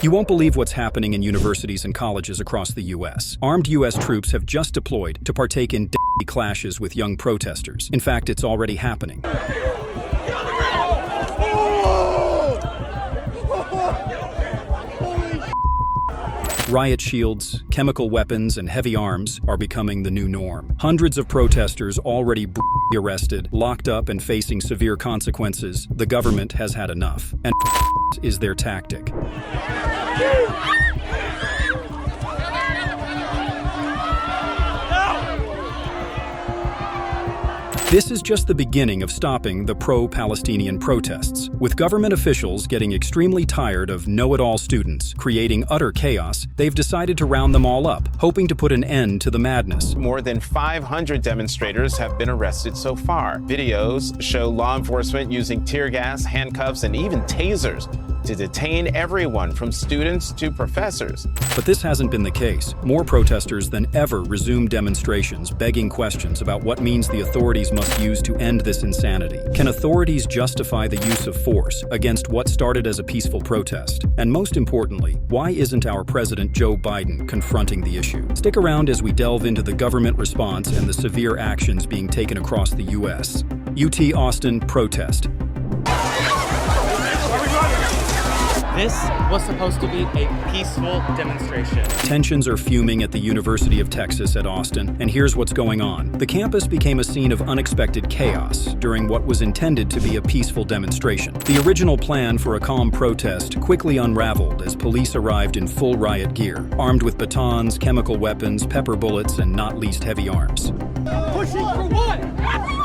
You won't believe what's happening in universities and colleges across the U.S. Armed U.S. troops have just deployed to partake in deadly clashes with young protesters. In fact, it's already happening. Riot shields, chemical weapons, and heavy arms are becoming the new norm. Hundreds of protesters already arrested, locked up, and facing severe consequences. The government has had enough, and is their tactic. This is just the beginning of stopping the pro-Palestinian protests. With government officials getting extremely tired of know-it-all students creating utter chaos, they've decided to round them all up, hoping to put an end to the madness. More than 500 demonstrators have been arrested so far. Videos show law enforcement using tear gas, handcuffs, and even tasers to detain everyone from students to professors. But this hasn't been the case. More protesters than ever resumed demonstrations, begging questions about what means the authorities must use to end this insanity. Can authorities justify the use of force against what started as a peaceful protest? And most importantly, why isn't our President Joe Biden confronting the issue? Stick around as we delve into the government response and the severe actions being taken across the U.S. UT Austin Protest. This was supposed to be a peaceful demonstration. Tensions are fuming at the University of Texas at Austin, and here's what's going on. The campus became a scene of unexpected chaos during what was intended to be a peaceful demonstration. The original plan for a calm protest quickly unraveled as police arrived in full riot gear, armed with batons, chemical weapons, pepper bullets, and not least heavy arms. Pushing for what?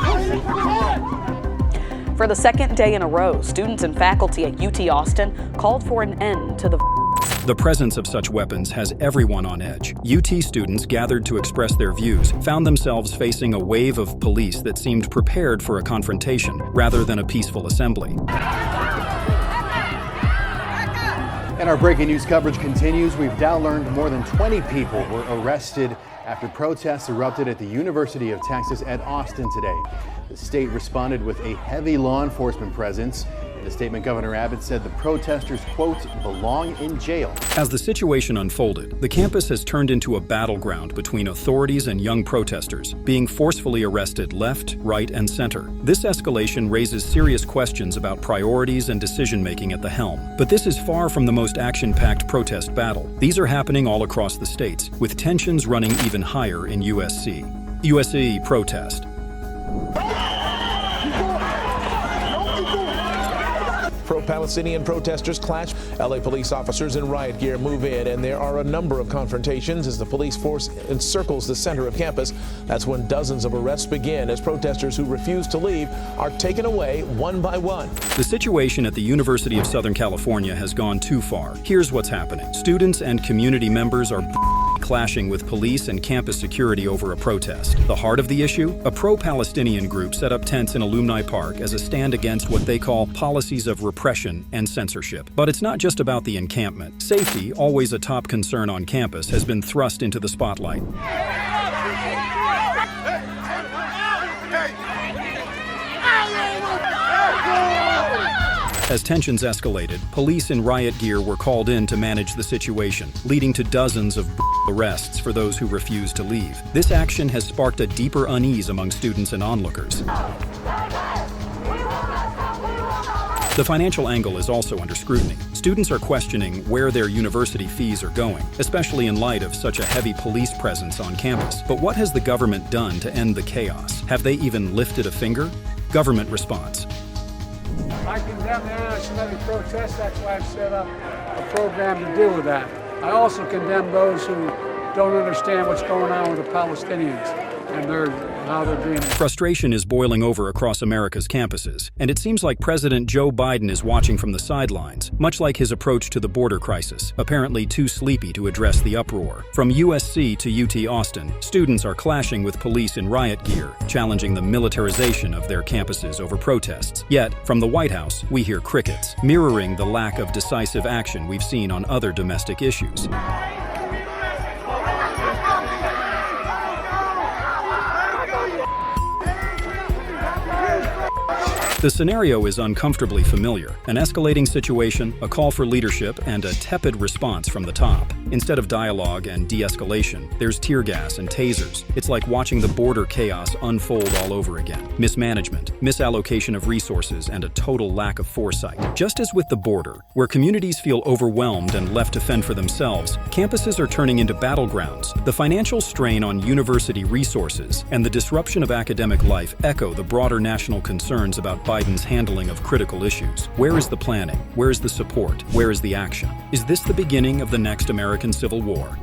Pushing for what? For the second day in a row, students and faculty at UT Austin called for an end to the The presence of such weapons has everyone on edge. UT students gathered to express their views, found themselves facing a wave of police that seemed prepared for a confrontation rather than a peaceful assembly. And our breaking news coverage continues. We've now learned more than 20 people were arrested after protests erupted at the University of Texas at Austin today. The state responded with a heavy law enforcement presence. In a statement, Governor Abbott said the protesters, quote, belong in jail. As the situation unfolded, the campus has turned into a battleground between authorities and young protesters, being forcefully arrested left, right, and center. This escalation raises serious questions about priorities and decision-making at the helm. But this is far from the most action-packed protest battle. These are happening all across the states, with tensions running even higher in USC. USC Protest. Pro-Palestinian protesters clash. LA police officers in riot gear move in, and there are a number of confrontations as the police force encircles the center of campus. That's when dozens of arrests begin as protesters who refuse to leave are taken away one by one. The situation at the University of Southern California has gone too far. Here's what's happening. Students and community members are clashing with police and campus security over a protest. The heart of the issue? A pro-Palestinian group set up tents in Alumni Park as a stand against what they call policies of repression and censorship. But it's not just about the encampment. Safety, always a top concern on campus, has been thrust into the spotlight. As tensions escalated, police in riot gear were called in to manage the situation, leading to dozens of arrests for those who refused to leave. This action has sparked a deeper unease among students and onlookers. The financial angle is also under scrutiny. Students are questioning where their university fees are going, especially in light of such a heavy police presence on campus. But what has the government done to end the chaos? Have they even lifted a finger? Government response. I condemn the anti-Semitic protests. That's why I've set up a program to deal with that. I also condemn those who don't understand what's going on with the Palestinians and how they're being. Frustration is boiling over across America's campuses, and it seems like President Joe Biden is watching from the sidelines, much like his approach to the border crisis, apparently too sleepy to address the uproar. From USC to UT Austin, students are clashing with police in riot gear, challenging the militarization of their campuses over protests. Yet, from the White House, we hear crickets, mirroring the lack of decisive action we've seen on other domestic issues. The scenario is uncomfortably familiar. An escalating situation, a call for leadership, and a tepid response from the top. Instead of dialogue and de-escalation, there's tear gas and tasers. It's like watching the border chaos unfold all over again. Mismanagement, misallocation of resources, and a total lack of foresight. Just as with the border, where communities feel overwhelmed and left to fend for themselves, campuses are turning into battlegrounds. The financial strain on university resources and the disruption of academic life echo the broader national concerns about Biden's handling of critical issues. Where is the planning? Where is the support? Where is the action? Is this the beginning of the next American Civil War?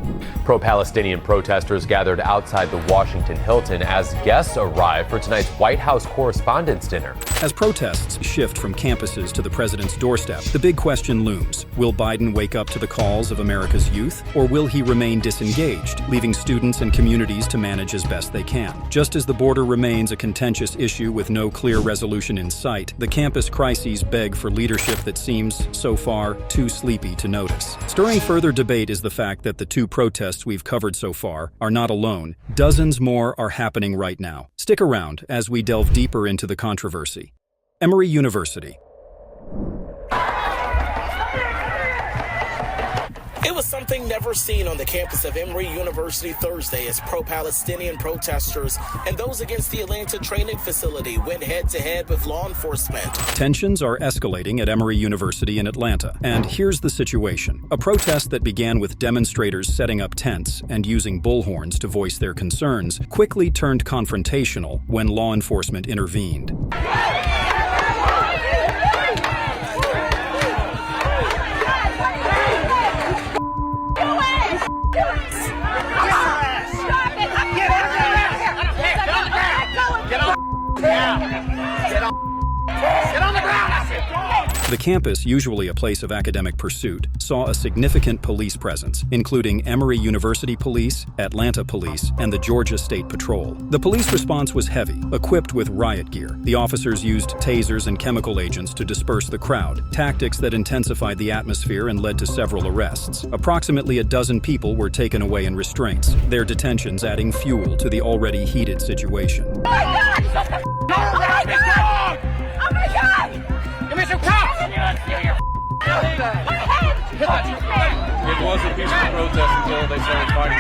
Pro-Palestinian protesters gathered outside the Washington Hilton as guests arrived for tonight's White House Correspondents' Dinner. As protests shift from campuses to the president's doorstep, the big question looms. Will Biden wake up to the calls of America's youth, or will he remain disengaged, leaving students and communities to manage as best they can? Just as the border remains a contentious issue with no clear resolution in sight, the campus crises beg for leadership that seems, so far, too sleepy to notice. Stirring further debate is the fact that the two protests we've covered so far are not alone. Dozens more are happening right now. Stick around as we delve deeper into the controversy. Emory University. It was something never seen on the campus of Emory University Thursday as pro-Palestinian protesters and those against the Atlanta training facility went head-to-head with law enforcement. Tensions are escalating at Emory University in Atlanta, and here's the situation. A protest that began with demonstrators setting up tents and using bullhorns to voice their concerns quickly turned confrontational when law enforcement intervened. The campus, usually a place of academic pursuit, saw a significant police presence, including Emory University Police, Atlanta Police, and the Georgia State Patrol. The police response was heavy, equipped with riot gear. The officers used tasers and chemical agents to disperse the crowd, tactics that intensified the atmosphere and led to several arrests. Approximately a dozen people were taken away in restraints, their detentions adding fuel to the already heated situation. Oh my God! Oh my God! Oh my God! Give me some cops! It was a peaceful protest until they started fighting.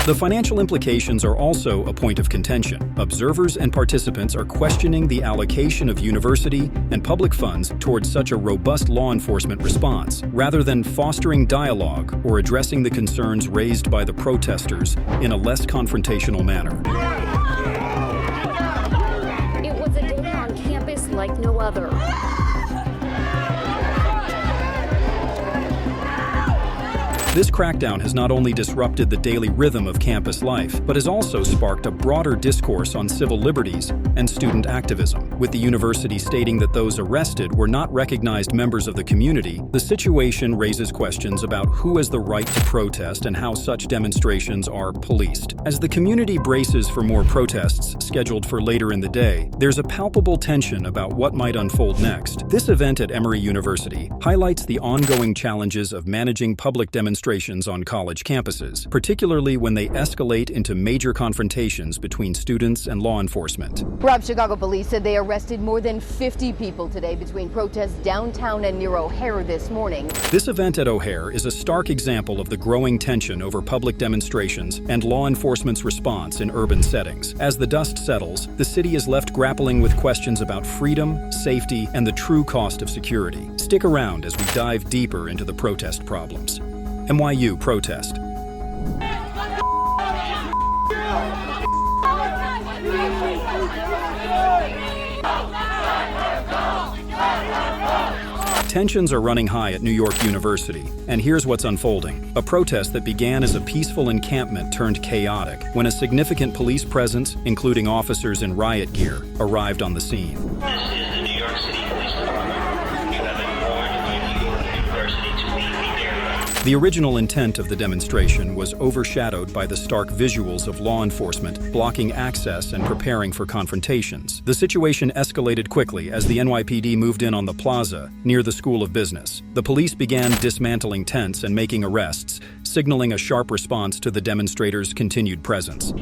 The financial implications are also a point of contention. Observers and participants are questioning the allocation of university and public funds towards such a robust law enforcement response, rather than fostering dialogue or addressing the concerns raised by the protesters in a less confrontational manner. It was a day on campus like no other. This crackdown has not only disrupted the daily rhythm of campus life, but has also sparked a broader discourse on civil liberties and student activism. With the university stating that those arrested were not recognized members of the community, the situation raises questions about who has the right to protest and how such demonstrations are policed. As the community braces for more protests scheduled for later in the day, there's a palpable tension about what might unfold next. This event at Emory University highlights the ongoing challenges of managing public demonstrations on college campuses, particularly when they escalate into major confrontations between students and law enforcement. Rob, Chicago police said they arrested more than 50 people today between protests downtown and near OHare this morning. This event at OHare is a stark example of the growing tension over public demonstrations and law enforcement's response in urban settings. As the dust settles, the city is left grappling with questions about freedom, safety, and the true cost of security. Stick around as we dive deeper into the protest problems. NYU Protest. Tensions are running high at New York University, and here's what's unfolding. A protest that began as a peaceful encampment turned chaotic when a significant police presence, including officers in riot gear, arrived on the scene. The original intent of the demonstration was overshadowed by the stark visuals of law enforcement blocking access and preparing for confrontations. The situation escalated quickly as the NYPD moved in on the plaza near the School of Business. The police began dismantling tents and making arrests, signaling a sharp response to the demonstrators' continued presence.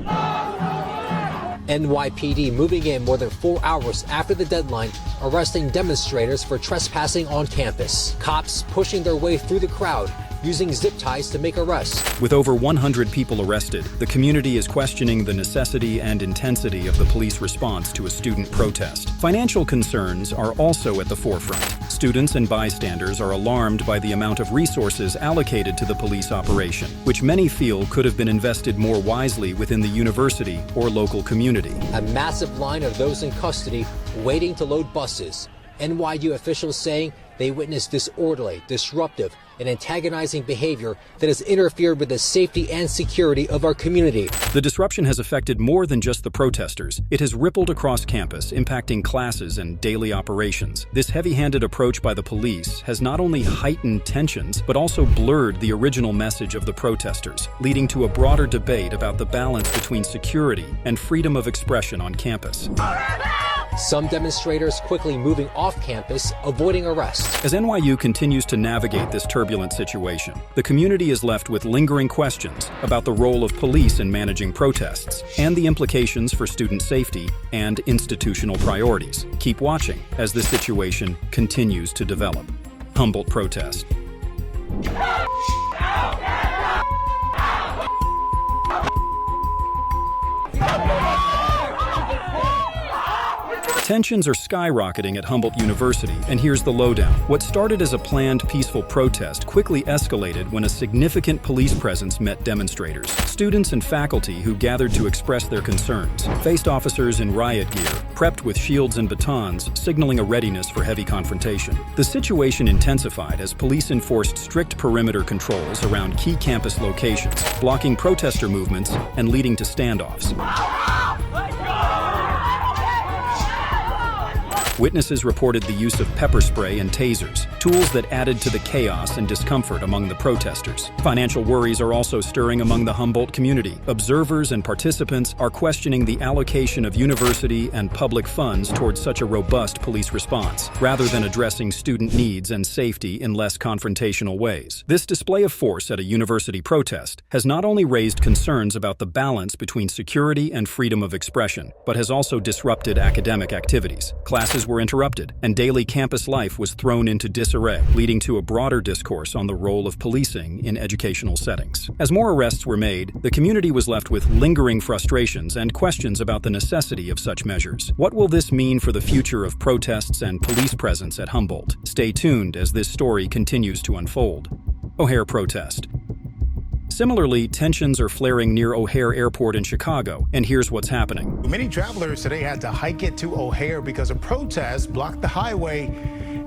NYPD moving in more than 4 hours after the deadline, arresting demonstrators for trespassing on campus. Cops pushing their way through the crowd, using zip ties to make arrests. With over 100 people arrested, the community is questioning the necessity and intensity of the police response to a student protest. Financial concerns are also at the forefront. Students and bystanders are alarmed by the amount of resources allocated to the police operation, which many feel could have been invested more wisely within the university or local community. A massive line of those in custody waiting to load buses. NYU officials saying they witnessed disorderly, disruptive, and antagonizing behavior that has interfered with the safety and security of our community. The disruption has affected more than just the protesters. It has rippled across campus, impacting classes and daily operations. This heavy-handed approach by the police has not only heightened tensions, but also blurred the original message of the protesters, leading to a broader debate about the balance between security and freedom of expression on campus. Some demonstrators quickly moving off campus, avoiding arrest. As NYU continues to navigate this turbulent situation, the community is left with lingering questions about the role of police in managing protests and the implications for student safety and institutional priorities. Keep watching as the situation continues to develop. Humboldt Protest. Tensions are skyrocketing at Humboldt University, and here's the lowdown. What started as a planned peaceful protest quickly escalated when a significant police presence met demonstrators. Students and faculty who gathered to express their concerns faced officers in riot gear, prepped with shields and batons, signaling a readiness for heavy confrontation. The situation intensified as police enforced strict perimeter controls around key campus locations, blocking protester movements and leading to standoffs. Witnesses reported the use of pepper spray and tasers, tools that added to the chaos and discomfort among the protesters. Financial worries are also stirring among the Humboldt community. Observers and participants are questioning the allocation of university and public funds towards such a robust police response, rather than addressing student needs and safety in less confrontational ways. This display of force at a university protest has not only raised concerns about the balance between security and freedom of expression, but has also disrupted academic activities. Classes were interrupted, and daily campus life was thrown into disarray, leading to a broader discourse on the role of policing in educational settings. As more arrests were made, the community was left with lingering frustrations and questions about the necessity of such measures. What will this mean for the future of protests and police presence at Humboldt? Stay tuned as this story continues to unfold. OHare Protest. Similarly, tensions are flaring near OHare Airport in Chicago, and here's what's happening. Many travelers today had to hike it to OHare because a protest blocked the highway,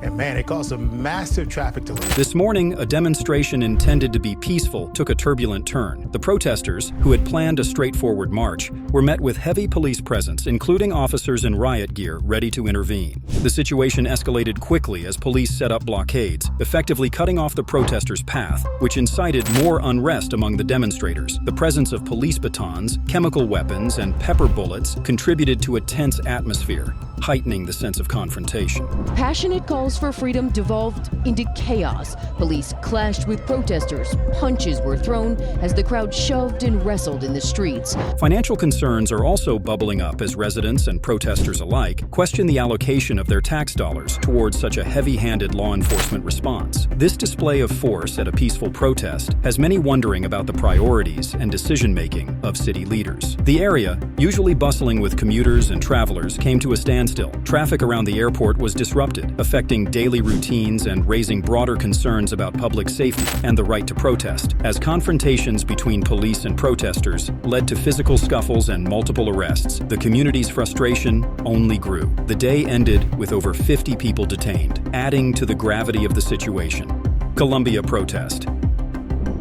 and man, it caused a massive traffic delay. This morning, a demonstration intended to be peaceful took a turbulent turn. The protesters, who had planned a straightforward march, were met with heavy police presence, including officers in riot gear ready to intervene. The situation escalated quickly as police set up blockades, effectively cutting off the protesters' path, which incited more unrest among the demonstrators. The presence of police batons, chemical weapons, and pepper bullets contributed to a tense atmosphere, heightening the sense of confrontation. Passionate calls for freedom devolved into chaos. Police clashed with protesters. Punches were thrown as the crowd shoved and wrestled in the streets. Financial concerns are also bubbling up as residents and protesters alike question the allocation of their tax dollars towards such a heavy-handed law enforcement response. This display of force at a peaceful protest has many wondering about the priorities and decision-making of city leaders. The area, usually bustling with commuters and travelers, came to a standstill. Traffic around the airport was disrupted, affecting daily routines and raising broader concerns about public safety and the right to protest, as confrontations between police and protesters led to physical scuffles and multiple arrests. The community's frustration only grew. The day ended with over 50 people detained, adding to the gravity of the situation. Columbia Protest.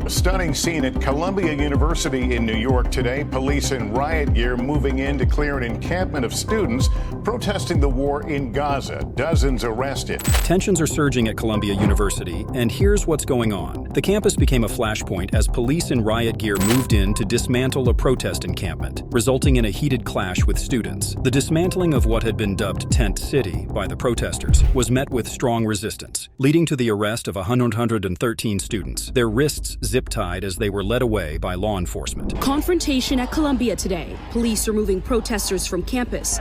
A stunning scene at Columbia University in New York today. Police in riot gear moving in to clear an encampment of students protesting the war in Gaza. Dozens arrested. Tensions are surging at Columbia University, and here's what's going on. The campus became a flashpoint as police in riot gear moved in to dismantle a protest encampment, resulting in a heated clash with students. The dismantling of what had been dubbed Tent City by the protesters was met with strong resistance, leading to the arrest of 113 students, their wrists zip-tied as they were led away by law enforcement. Confrontation at Columbia today. Police removing protesters from campus,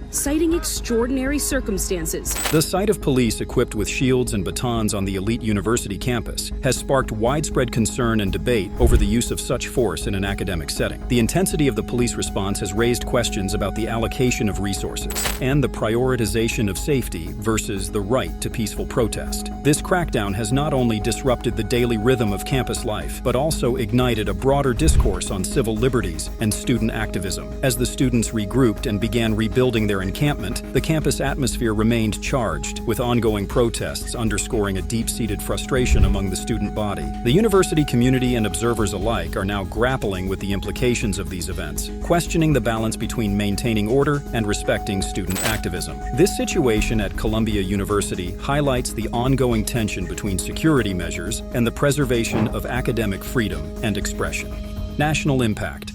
citing extraordinary circumstances. The sight of police equipped with shields and batons on the elite university campus has sparked widespread concern and debate over the use of such force in an academic setting. The intensity of the police response has raised questions about the allocation of resources and the prioritization of safety versus the right to peaceful protest. This crackdown has not only disrupted the daily rhythm of campus life, but also ignited a broader discourse on civil liberties and student activism. As the students regrouped and began rebuilding their encampment, the campus atmosphere remained charged, with ongoing protests underscoring a deep-seated frustration among the student body. The university community and observers alike are now grappling with the implications of these events, questioning the balance between maintaining order and respecting student activism. This situation at Columbia University highlights the ongoing tension between security measures and the preservation of academic freedom and expression. National impact.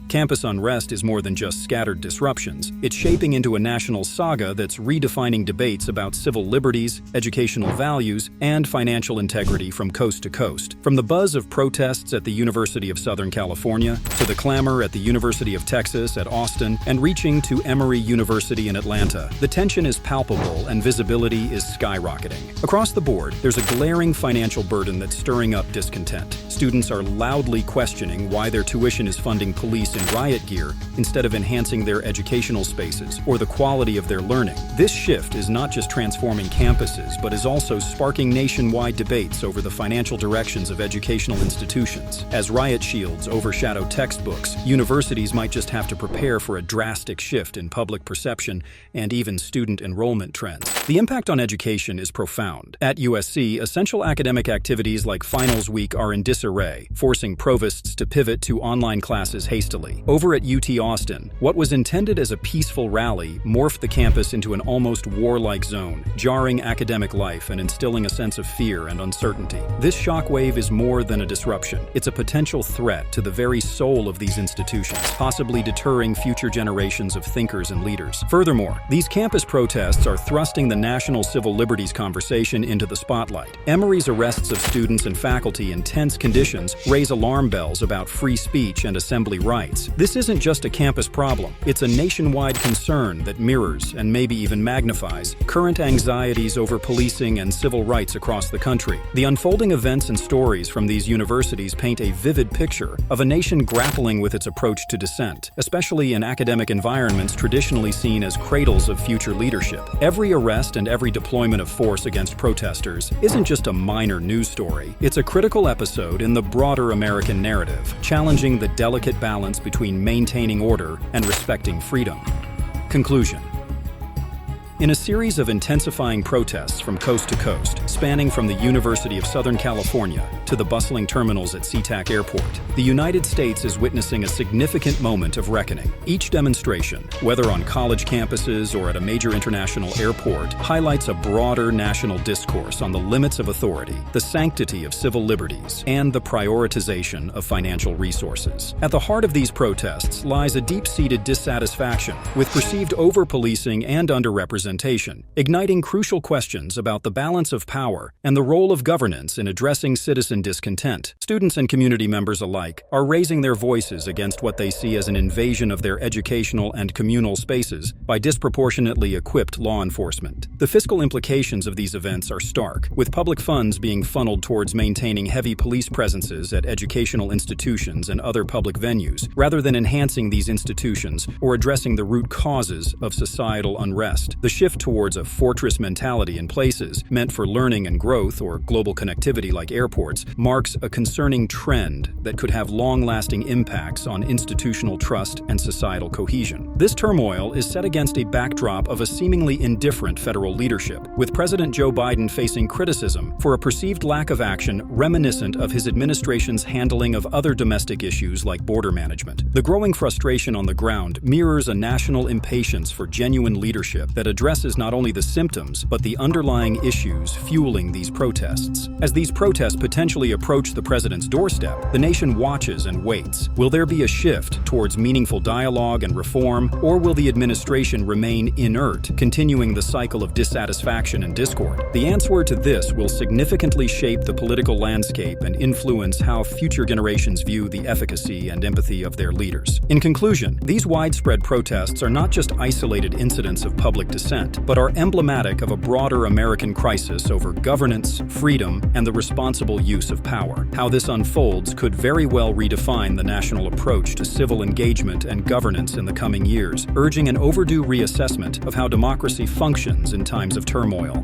Campus unrest is more than just scattered disruptions. It's shaping into a national saga that's redefining debates about civil liberties, educational values, and financial integrity from coast to coast. From the buzz of protests at the University of Southern California, to the clamor at the University of Texas at Austin, and reaching to Emory University in Atlanta, the tension is palpable and visibility is skyrocketing. Across the board, there's a glaring financial burden that's stirring up discontent. Students are loudly questioning why their tuition is funding police in riot gear instead of enhancing their educational spaces or the quality of their learning. This shift is not just transforming campuses, but is also sparking nationwide debates over the financial directions of educational institutions. As riot shields overshadow textbooks, universities might just have to prepare for a drastic shift in public perception and even student enrollment trends. The impact on education is profound. At USC, essential academic activities like finals week are in disarray, forcing provosts to pivot to online classes hastily. Over at UT Austin, what was intended as a peaceful rally morphed the campus into an almost warlike zone, jarring academic life and instilling a sense of fear and uncertainty. This shockwave is more than a disruption. It's a potential threat to the very soul of these institutions, possibly deterring future generations of thinkers and leaders. Furthermore, these campus protests are thrusting the national civil liberties conversation into the spotlight. Emory's arrests of students and faculty in tense conditions raise alarm bells about free speech and assembly rights. This isn't just a campus problem. It's a nationwide concern that mirrors and maybe even magnifies current anxieties over policing and civil rights across the country. The unfolding events and stories from these universities paint a vivid picture of a nation grappling with its approach to dissent, especially in academic environments traditionally seen as cradles of future leadership. Every arrest and every deployment of force against protesters isn't just a minor news story. It's a critical episode in the broader American narrative, challenging the delicate balance between maintaining order and respecting freedom. Conclusion. In a series of intensifying protests from coast to coast, spanning from the University of Southern California to the bustling terminals at SeaTac Airport, the United States is witnessing a significant moment of reckoning. Each demonstration, whether on college campuses or at a major international airport, highlights a broader national discourse on the limits of authority, the sanctity of civil liberties, and the prioritization of financial resources. At the heart of these protests lies a deep-seated dissatisfaction with perceived over-policing and under-representation, igniting crucial questions about the balance of power and the role of governance in addressing citizen discontent. Students and community members alike are raising their voices against what they see as an invasion of their educational and communal spaces by disproportionately equipped law enforcement. The fiscal implications of these events are stark, with public funds being funneled towards maintaining heavy police presences at educational institutions and other public venues, rather than enhancing these institutions or addressing the root causes of societal unrest. The shift towards a fortress mentality in places meant for learning and growth, or global connectivity like airports, marks a concerning trend that could have long-lasting impacts on institutional trust and societal cohesion. This turmoil is set against a backdrop of a seemingly indifferent federal leadership, with President Joe Biden facing criticism for a perceived lack of action reminiscent of his administration's handling of other domestic issues like border management. The growing frustration on the ground mirrors a national impatience for genuine leadership that addresses addresses not only the symptoms, but the underlying issues fueling these protests. As these protests potentially approach the president's doorstep, the nation watches and waits. Will there be a shift towards meaningful dialogue and reform, or will the administration remain inert, continuing the cycle of dissatisfaction and discord? The answer to this will significantly shape the political landscape and influence how future generations view the efficacy and empathy of their leaders. In conclusion, these widespread protests are not just isolated incidents of public dissent, but are emblematic of a broader American crisis over governance, freedom, and the responsible use of power. How this unfolds could very well redefine the national approach to civil engagement and governance in the coming years, urging an overdue reassessment of how democracy functions in times of turmoil.